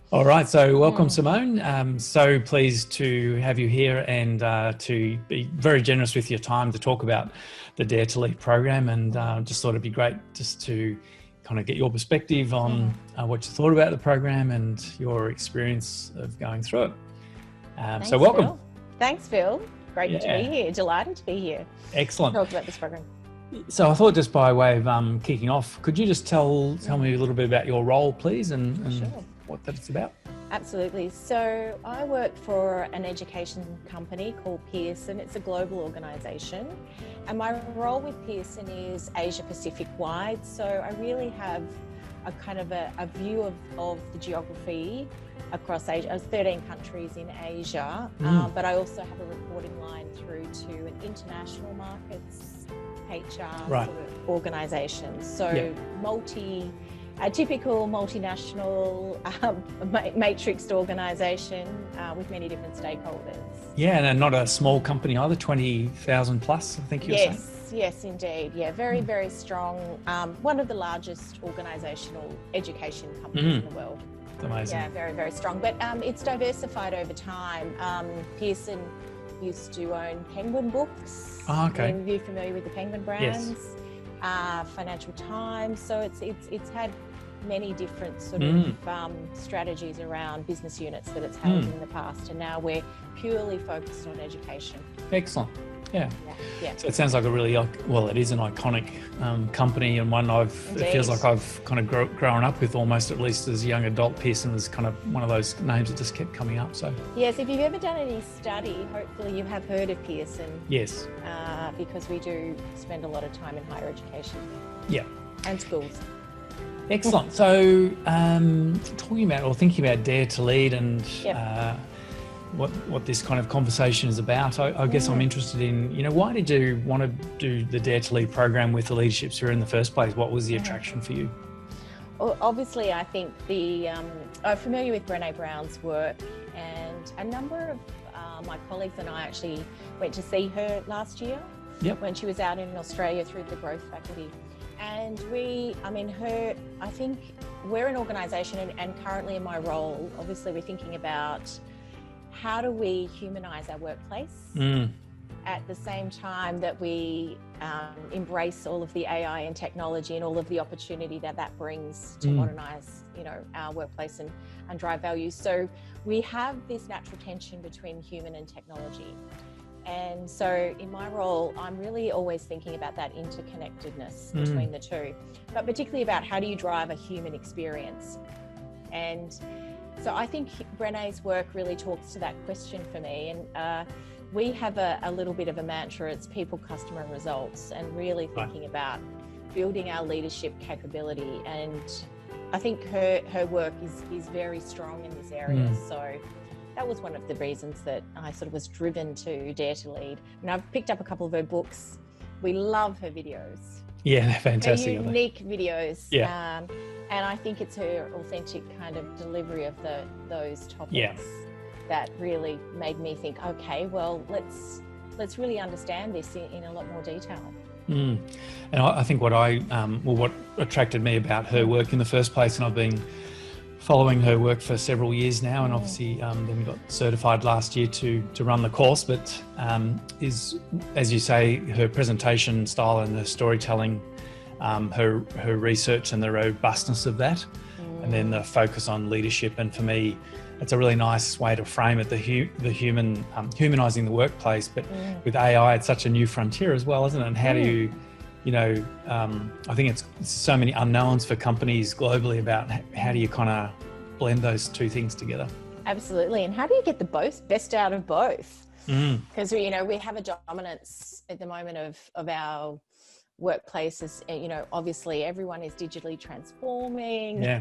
All right, so welcome, Simone. So pleased to have you here and to be very generous with your time to talk about the Dare to Lead program. And just thought it'd be great just to kind of get your perspective on what you thought about the program and your experience of going through it. Thanks, so welcome. Phil. Thanks, Phil. Great to be here. Delighted to be here. Excellent. Talk about this program. So I thought, just by way of kicking off, could you just tell me a little bit about your role, please, and Sure. what that's about? Absolutely. So I work for an education company called Pearson. It's a global organisation, and my role with Pearson is Asia Pacific wide. So I really have a kind of a view of the geography across Asia, 13 countries in Asia, but I also have a reporting line through to an international markets HR sort of organisations. So a typical multinational matrixed organisation with many different stakeholders. Yeah, and not a small company either, 20,000 plus, I think you're saying. Yes, indeed. Yeah, very, very strong. One of the largest organisational education companies in the world. Amazing. Yeah, very, very strong. But it's diversified over time. Pearson used to own Penguin Books. Oh, okay. Are you familiar with the Penguin brands? Yes. Financial Times. So it's had many different sort of strategies around business units that it's held in the past, and now we're purely focused on education. Excellent. Yeah. So it sounds like it is an iconic company, and one it feels like I've kind of grown up with, almost, at least as a young adult. Pearson is kind of one of those names that just kept coming up. So yes, if you've ever done any study, hopefully you have heard of Pearson. Yes. Because we do spend a lot of time in higher education. Yeah. And schools. Excellent. So thinking about Dare to Lead and what this kind of conversation is about, I guess I'm interested in, why did you want to do the Dare to Lead program with the Leadership Sphere in the first place? What was the attraction for you? Well, obviously, I think I'm familiar with Brené Brown's work, and a number of my colleagues and I actually went to see her last year when she was out in Australia through the Growth Faculty. And I think we're an organisation, and currently in my role, obviously we're thinking about how do we humanise our workplace at the same time that we embrace all of the AI and technology and all of the opportunity that brings to modernise, our workplace and drive value. So we have this natural tension between human and technology. And so in my role, I'm really always thinking about that interconnectedness between the two, but particularly about how do you drive a human experience. And so I think Brené's work really talks to that question for me. And we have a little bit of a mantra, it's people, customer, and results, and really thinking about building our leadership capability. And I think her work is very strong in this area. So that was one of the reasons that I sort of was driven to Dare to Lead. And I've picked up a couple of her books. We love her videos. Yeah, they're fantastic. Her unique videos. Yeah. And I think it's her authentic kind of delivery of those topics that really made me think, okay, well, let's really understand this in a lot more detail. And I think what attracted me about her work in the first place, and I've been following her work for several years now, and obviously then we got certified last year to run the course, but is, as you say, her presentation style and the storytelling, her research and the robustness of that, and then the focus on leadership. And for me, it's a really nice way to frame it, the human, humanising the workplace, but with AI, it's such a new frontier as well, isn't it? And how do you, I think it's so many unknowns for companies globally about how do you kind of blend those two things together. Absolutely. And how do you get the best out of both? Because, we have a dominance at the moment of our workplaces. Obviously everyone is digitally transforming. Yeah.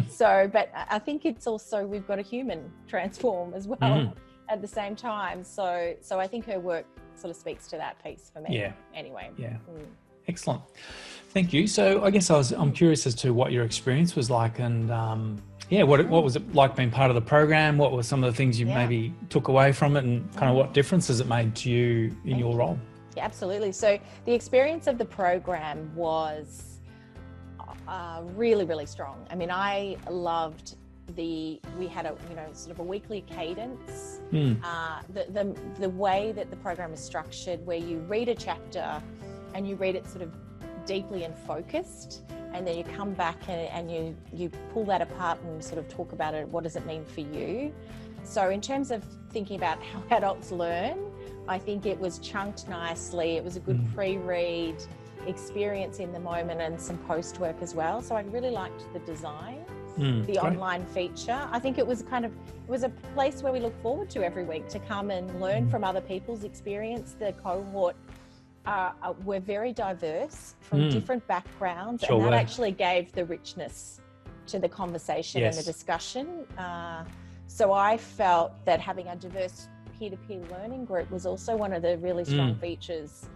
So, but I think it's also, we've got a human transform as well at the same time. So I think her work sort of speaks to that piece for me. Yeah. Anyway. Yeah. Excellent. Thank you. So I guess I'm curious as to what your experience was like, and what was it like being part of the program? What were some of the things you maybe took away from it, and kind of what differences it made to you in your role? Yeah, absolutely. So the experience of the program was really, really strong. I mean, I loved we had a sort of a weekly cadence. The way that the program is structured, where you read a chapter and you read it sort of deeply and focused, and then you come back and you pull that apart and sort of talk about it. What does it mean for you? So in terms of thinking about how adults learn, I think it was chunked nicely. It was a good pre-read experience in the moment and some post-work as well. So I really liked the design, the online feature. I think it was a place where we look forward to every week to come and learn from other people's experience. The cohort were very diverse from different backgrounds, and that actually gave the richness to the conversation and the discussion. So I felt that having a diverse peer-to-peer learning group was also one of the really strong features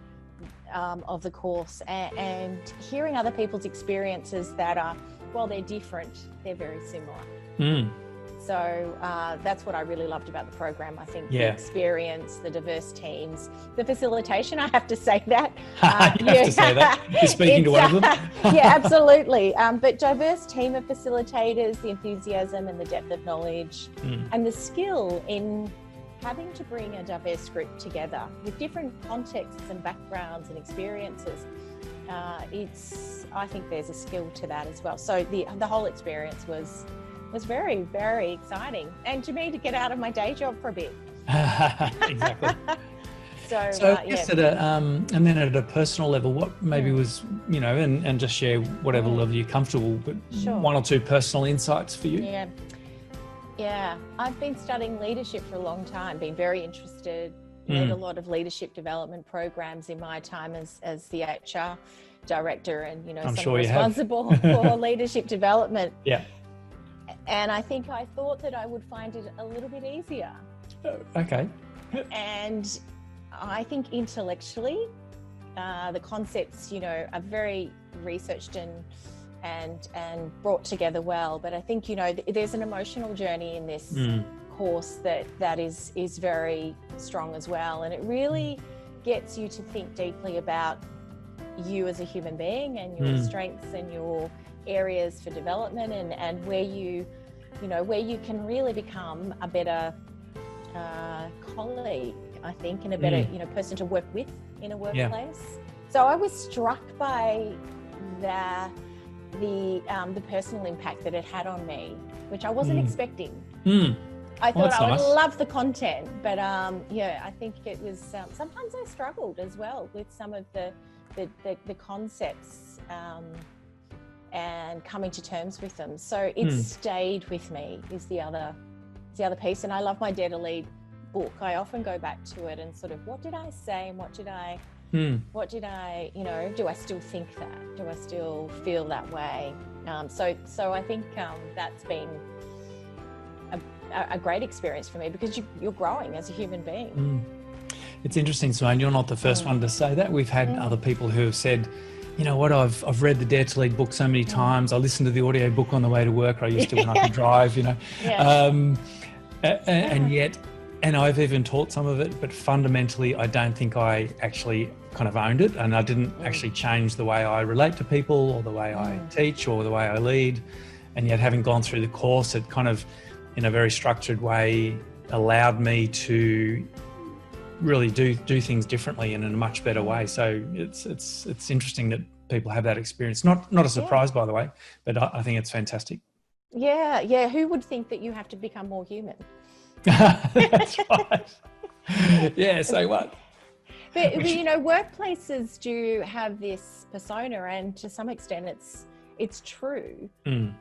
of the course, and hearing other people's experiences that are, while they're different, they're very similar. So that's what I really loved about the program. I think the experience, the diverse teams, the facilitation, I have to say that. You have to say that. You're speaking to one of them. Yeah, absolutely. But diverse team of facilitators, the enthusiasm and the depth of knowledge, and the skill in having to bring a diverse group together with different contexts and backgrounds and experiences. I think there's a skill to that as well. So the whole experience was very, very exciting, and to me, to get out of my day job for a bit. Exactly. So I guess and then at a personal level, what maybe was, and just share whatever level you're comfortable, but one or two personal insights for you. Yeah, I've been studying leadership for a long time, been very interested, led a lot of leadership development programs in my time as the HR director, and responsible for leadership development. Yeah. And I think I thought that I would find it a little bit easier. Okay. And I think intellectually, the concepts, are very researched and brought together well. But I think, there's an emotional journey in this course that is very strong as well. And it really gets you to think deeply about you as a human being and your strengths and your areas for development, and where you can really become a better colleague, I think, and a better person to work with in a workplace. So I was struck by the personal impact that it had on me, which I wasn't expecting. I thought I would love the content, but I think it was sometimes I struggled as well with some of the concepts and coming to terms with them. So it stayed with me is the other piece. And I love my Dare to Lead book. I often go back to it and sort of, what did I say and what did I do I still think that? Do I still feel that way? So I think that's been a great experience for me, because you're growing as a human being. It's interesting, Simone, you're not the first one to say that. We've had other people who have said, you know what, I've read the Dare to Lead book so many times. I listen to the audio book on the way to work. I used to when I could drive, and I've even taught some of it, but fundamentally, I don't think I actually kind of owned it, and I didn't actually change the way I relate to people or the way I teach or the way I lead. And yet, having gone through the course, it kind of, in a very structured way, allowed me to really do things differently and in a much better way. So it's interesting that people have that experience. Not a surprise, by the way, but I think it's fantastic. Yeah. Who would think that you have to become more human? That's right. Yeah, so what? But workplaces do have this persona, and to some extent it's true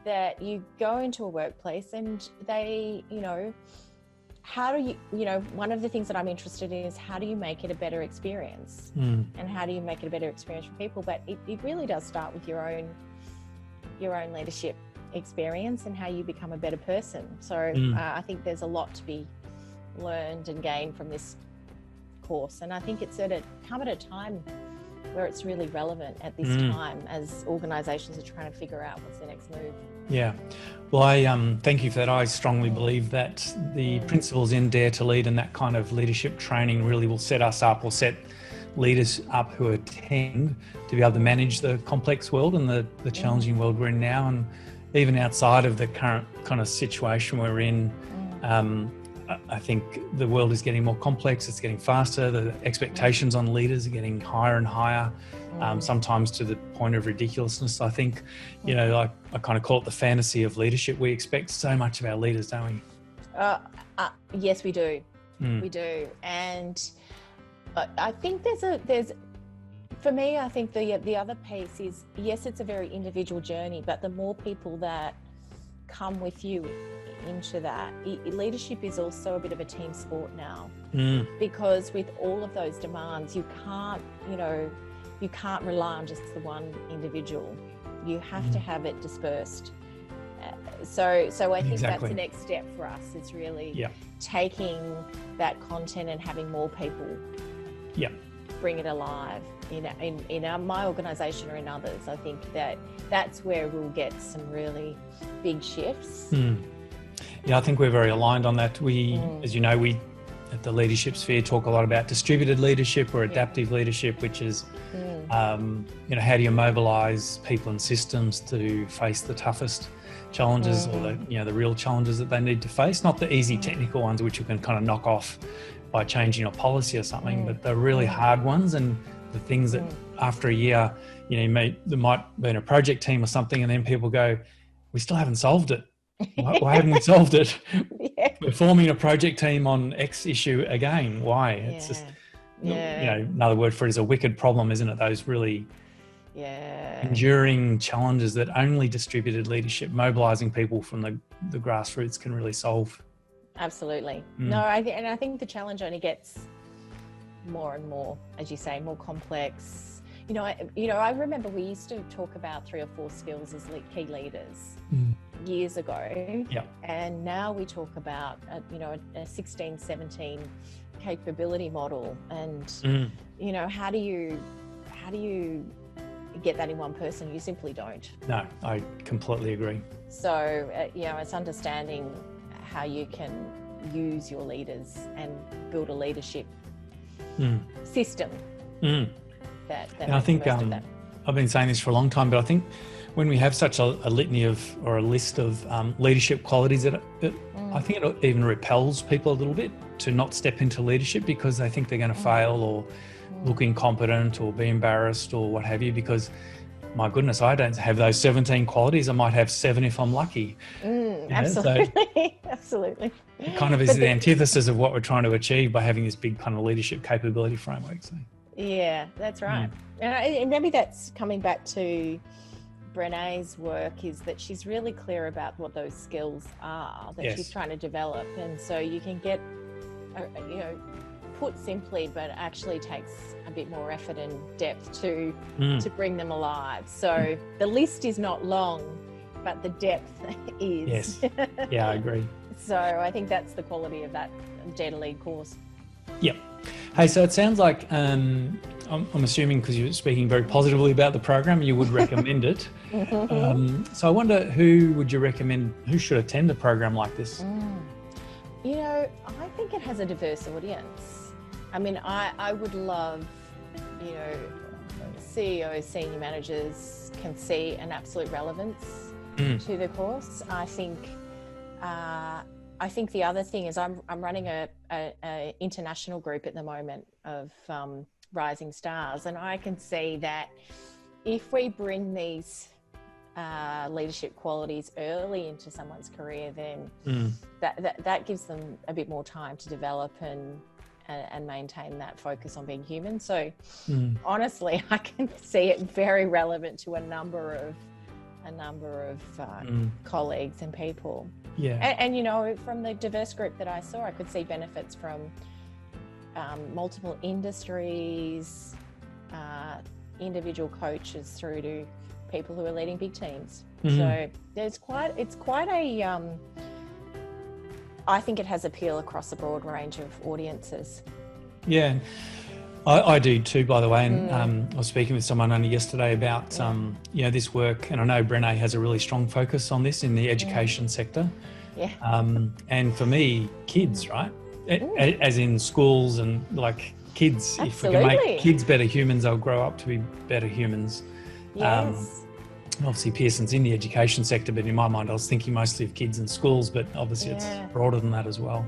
that you go into a workplace and they, how do you, one of the things that I'm interested in is how do you make it a better experience, and how do you make it a better experience for people? But it really does start with your own leadership experience and how you become a better person. So I think there's a lot to be learned and gained from this course, and I think it's come at a time where it's really relevant at this time as organisations are trying to figure out what's the next move. Yeah, well, I thank you for that. I strongly believe that the principles in Dare to Lead and that kind of leadership training really will set us up, or set leaders up who attend, to be able to manage the complex world and the challenging world we're in now. And even outside of the current kind of situation we're in, I think the world is getting more complex, it's getting faster, the expectations on leaders are getting higher and higher, sometimes to the point of ridiculousness. I think, like I kind of call it the fantasy of leadership. We expect so much of our leaders, don't we? Yes, we do. We do. And I think there's for me, I think the other piece is, yes, it's a very individual journey, but the more people that come with you into that, leadership is also a bit of a team sport now, because with all of those demands, you can't rely on just the one individual. You have to have it dispersed. So I think that's the next step for us, is really taking that content and having more people bring it alive in my organisation or in others. I think that's where we'll get some really big shifts. Yeah, I think we're very aligned on that. We, as you know, we at the Leadership Sphere talk a lot about distributed leadership or adaptive leadership, which is, how do you mobilise people and systems to face the toughest challenges or the real challenges that they need to face, not the easy technical ones which you can kind of knock off by changing a policy or something, but the really hard ones, and the things that after a year, there might be in a project team or something, and then people go, we still haven't solved it. Why haven't we solved it? We're forming a project team on X issue again. Why? It's just, another word for it is a wicked problem, isn't it? Those really enduring challenges that only distributed leadership, mobilising people from the grassroots, can really solve. Absolutely. No, I think the challenge only gets more and more, as you say, more complex. I remember we used to talk about 3 or 4 skills as key leaders years ago. And now we talk about, a 16, 17 capability model. And, how do you get that in one person? You simply don't. No, I completely agree. So, it's understanding how you can use your leaders and build a leadership system. That I think I've been saying this for a long time, but I think when we have such a litany or a list of leadership qualities, that I think it even repels people a little bit to not step into leadership, because they think they're going to fail or look incompetent or be embarrassed or what have you, because my goodness, I don't have those 17 qualities. I might have 7 if I'm lucky. Absolutely. Absolutely. It kind of is the antithesis of what we're trying to achieve by having this big kind of leadership capability framework. So. Yeah, that's right. And maybe that's coming back to Brené's work, is that she's really clear about what those skills are that she's trying to develop. And so you can get, put simply, but actually takes a bit more effort and depth to bring them alive. So the list is not long, but the depth is. Yes. Yeah, I agree. So I think that's the quality of that Dare to Lead course. Yep. Hey, so it sounds like, I'm assuming because you're speaking very positively about the program, you would recommend it. So I wonder, who would you recommend, who should attend a program like this? I think it has a diverse audience. I mean, I would love, CEOs, senior managers can see an absolute relevance to the course. I think the other thing is I'm running a international group at the moment of rising stars, and I can see that if we bring these leadership qualities early into someone's career, then that gives them a bit more time to develop and maintain that focus on being human. So honestly, I can see it very relevant to a number of colleagues and people. And from the diverse group that I saw, I could see benefits from multiple industries, individual coaches through to people who are leading big teams. So it's quite a I think it has appeal across a broad range of audiences. Yeah, I do too, by the way. And I was speaking with someone only yesterday about this work, and I know Brené has a really strong focus on this in the education sector. And for me, kids, right? As in schools and like kids. Absolutely. If we can make kids better humans, they'll grow up to be better humans. Yes. obviously Pearson's in the education sector, but in my mind I was thinking mostly of kids in schools, but obviously it's broader than that as well.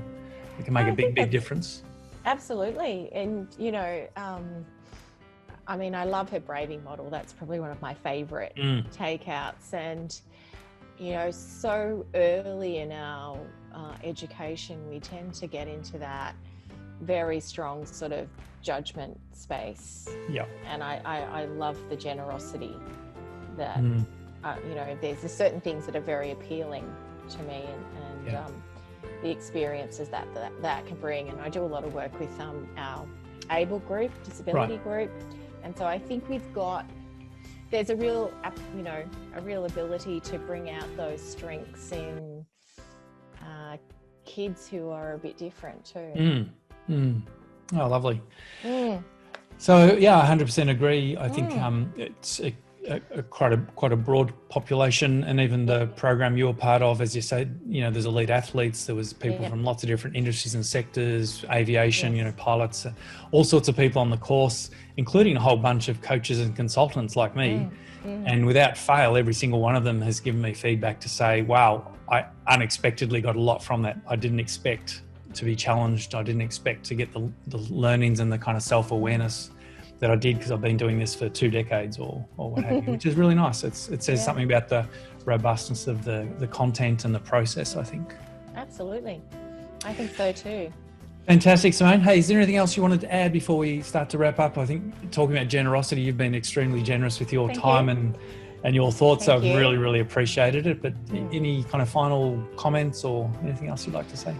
It can make a big difference. Absolutely. And, you know, I mean, I love her braving model. That's probably one of my favorite takeouts. And, you know, so early in our education, we tend to get into that very strong sort of judgment space. Yeah. And I love the generosity that, you know, there's certain things that are very appealing to me, and the experiences that can bring. And I do a lot of work with our ABLE group, disability group. And so I think there's a real, you know, a real ability to bring out those strengths in kids who are a bit different too. Oh, lovely. So yeah, I 100% agree. I think it's quite a broad population, and even the program you're part of, as you say, you know, there's elite athletes, there was people from lots of different industries and sectors, aviation, you know, pilots, all sorts of people on the course, including a whole bunch of coaches and consultants like me. And without fail, every single one of them has given me feedback to say, wow, I unexpectedly got a lot from that. I didn't expect to be challenged. I didn't expect to get the learnings and the kind of self-awareness that I did, because I've been doing this for 2 decades or what have you, which is really nice. It says something about the robustness of the content and the process, I think. Absolutely. I think so too. Fantastic, Simone. Hey, is there anything else you wanted to add before we start to wrap up? I think talking about generosity, you've been extremely generous with your time and your thoughts. I've really appreciated it. But any kind of final comments or anything else you'd like to say?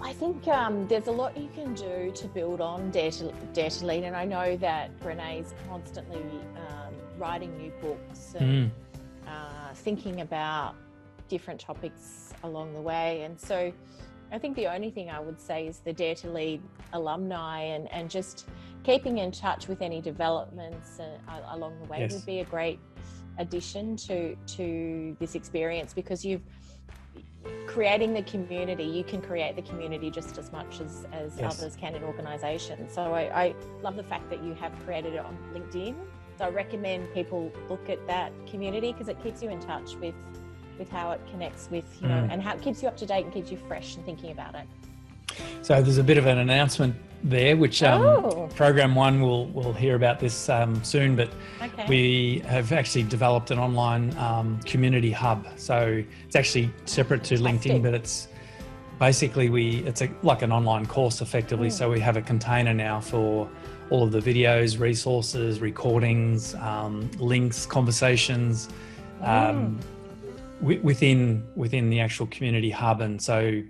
I think there's a lot you can do to build on Dare to Lead, and I know that Brené's constantly writing new books and thinking about different topics along the way. And so I think the only thing I would say is the Dare to Lead alumni and just keeping in touch with any developments along the way would be a great addition to this experience, because creating the community, you can create the community just as much as others can in organisations. So I love the fact that you have created it on LinkedIn. So I recommend people look at that community, because it keeps you in touch with how it connects with, you know, and how it keeps you up to date and keeps you fresh and thinking about it. So there's a bit of an announcement there, which Program 1 will hear about this soon, but we have actually developed an online community hub. So it's actually separate to LinkedIn, but it's basically it's like an online course effectively. So we have a container now for all of the videos, resources, recordings, links, conversations within the actual community hub. And so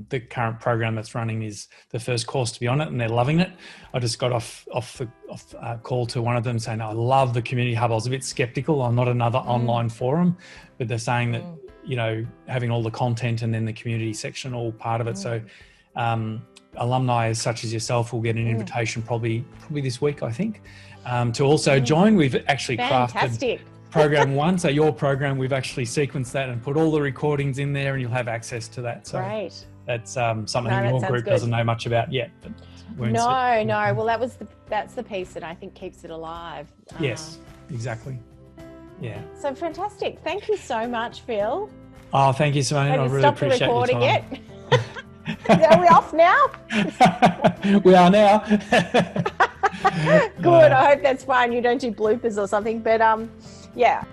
the current program that's running is the first course to be on it, and they're loving it. I just got off a call to one of them saying, I love the community hub. I was a bit skeptical. I'm not another online forum, but they're saying that, you know, having all the content and then the community section all part of it. So alumni such as yourself will get an invitation probably this week, I think, to also join. We've actually crafted Program 1, so your program, we've actually sequenced that and put all the recordings in there, and you'll have access to that. So that's something your group doesn't know much about yet. But no. Well, that's the piece that I think keeps it alive. Yes, exactly. Yeah. So fantastic. Thank you so much, Phil. Oh, thank you, Simone. I really appreciate your time. Stop the recording yet. Are we off now? We are now. Good. I hope that's fine. You don't do bloopers or something, but yeah.